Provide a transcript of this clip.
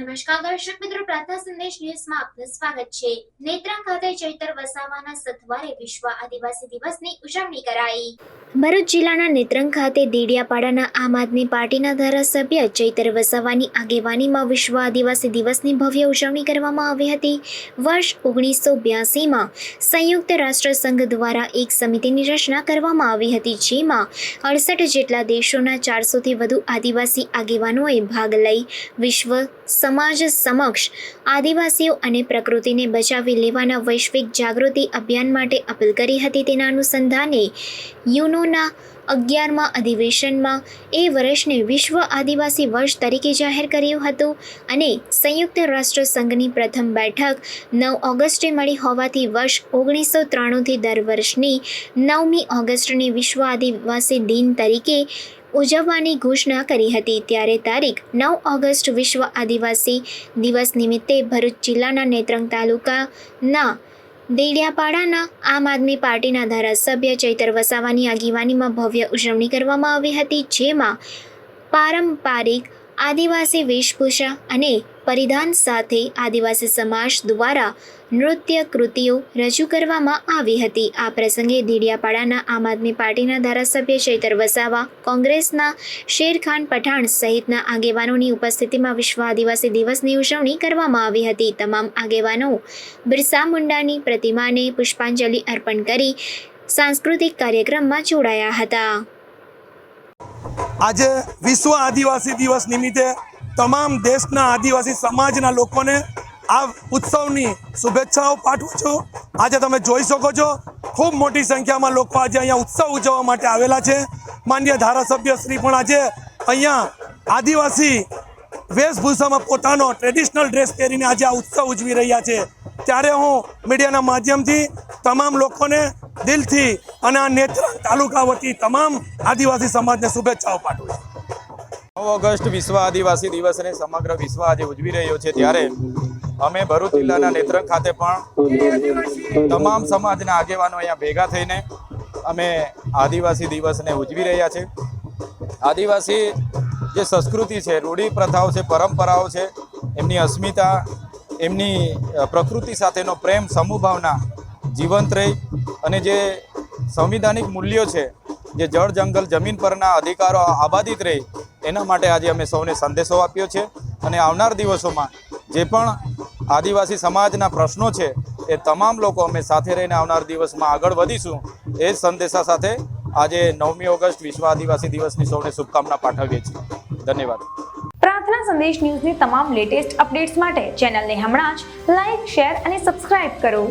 નમસ્કાર દર્શક મિત્રો, પ્રાર્થના સંદેશ ન્યૂઝમાં આપનું સ્વાગત છે। નેત્રંગ ખાતે ચૈતર વસાવાના સથવારે વિશ્વ આદિવાસી દિવસની ઉજવણી કરાઈ। ભરૂચ જિલ્લાના નેત્રંગ ખાતે દેડિયાપાડાના આમ આદમી પાર્ટીના ધારાસભ્ય ચૈતર વસાવાની આગેવાનીમાં વિશ્વ આદિવાસી દિવસની ભવ્ય ઉજવણી કરવામાં આવી હતી। વર્ષ 1982માં સંયુક્ત રાષ્ટ્ર સંઘ દ્વારા એક સમિતિની રચના કરવામાં આવી હતી, જેમાં 68 જેટલા દેશોના 400થી વધુ આદિવાસી આગેવાનોએ ભાગ લઈ વિશ્વ સમાજ સમક્ષ આદિવાસીઓ અને પ્રકૃતિને બચાવી લેવાના વૈશ્વિક જાગૃતિ અભિયાન માટે અપીલ કરી હતી। તેના અનુસંધાને યુનોના 11મા અધિવેશનમાં એ વર્ષને વિશ્વ આદિવાસી વર્ષ તરીકે જાહેર કર્યું હતું અને સંયુક્ત રાષ્ટ્ર સંઘની પ્રથમ બેઠક 9 ઓગસ્ટે મળી હોવાથી વર્ષ 1993થી દર વર્ષની 9મી ઓગસ્ટને વિશ્વ આદિવાસી દિન તરીકે ઉજવવાની ઘોષણા કરી હતી। ત્યારે તારીખ 9 ઓગસ્ટ વિશ્વ આદિવાસી દિવસ નિમિત્તે ભરૂચ જિલ્લાના નેત્રંગ તાલુકાના દેડિયાપાડાના આમ આદમી પાર્ટીના ધારાસભ્ય ચૈતર વસાવાની આગેવાનીમાં ભવ્ય ઉજવણી કરવામાં આવી હતી, જેમાં પારંપરિક આદિવાસી વેશભૂષા અને પરિધાન સાથે આદિવાસી સમાજ દ્વારા નૃત્ય કૃતિઓ રજૂ કરવામાં આવી હતી। આ પ્રસંગે દેડિયાપાડાના આમ આદમી પાર્ટીના ધારાસભ્ય ચૈતર વસાવા, કોંગ્રેસના શેરખાન પઠાણ સહિતના આગેવાનોની ઉપસ્થિતિમાં વિશ્વ આદિવાસી દિવસની ઉજવણી કરવામાં આવી હતી। તમામ આગેવાનો બિરસા મુંડાની પ્રતિમાને પુષ્પાંજલિ અર્પણ કરી સાંસ્કૃતિક કાર્યક્રમમાં જોડાયા હતા। આજે વિશ્વ આદિવાસી દિવસ નિમિત્તે તમામ દેશના આદિવાસી સમાજના લોકોને આ ઉત્સવની શુભેચ્છાઓ પાઠવું છું। આજે તમે જોઈ શકો છો, ખૂબ મોટી સંખ્યામાં લોકો આજે અહીંયા ઉત્સવ ઉજવવા માટે આવેલા છે। માનનીય ધારાસભ્ય શ્રી પણ આજે અહીંયા આદિવાસી વેશભૂષામાં પોતાનો ટ્રેડિશનલ ડ્રેસ પહેરીને આજે આ ઉત્સવ ઉજવી રહ્યા છે। ત્યારે હું મીડિયાના માધ્યમથી તમામ લોકોને દિલથી અને આ નેત્રંગ તાલુકા વતી તમામ આદિવાસી સમાજને શુભેચ્છાઓ પાઠવું છું। 9 ઓગસ્ટ વિશ્વ આદિવાસી દિવસને સમગ્ર વિશ્વ આજે ઉજવી રહ્યો છે, ત્યારે અમે ભરૂચ જિલ્લાના નેત્રંગ ખાતે પણ તમામ સમાજના આગેવાનો અહીંયા ભેગા થઈને અમે આદિવાસી દિવસને ઉજવી રહ્યા છે। આદિવાસી જે સંસ્કૃતિ છે, રૂઢિ પ્રથાઓ છે, પરંપરાઓ છે, એમની અસ્મિતા, એમની પ્રકૃતિ સાથેનો પ્રેમ, સમૂહભાવના જીવંત રહી અને જે સંવિધાનિક મૂલ્યો છે, જે જળ જંગલ જમીન પરના અધિકારો આબાદિત રહી, એના માટે આજે અમે સૌને સંદેશો આપ્યો છે અને આવનાર દિવસોમાં જે પણ આદિવાસી સમાજના પ્રશ્નો છે એ તમામ લોકો અમે સાથે રહીને આવનાર દિવસમાં આગળ વધીશું। એ જ સંદેશા સાથે આજે 9મી ઓગસ્ટ વિશ્વ આદિવાસી દિવસની સૌને શુભકામના પાઠવીએ છીએ। ધન્યવાદ। પ્રાર્થના સંદેશ ન્યૂઝની તમામ લેટેસ્ટ અપડેટ્સ માટે ચેનલને હમણાં જ લાઈક, શેર અને સબસ્ક્રાઇબ કરો।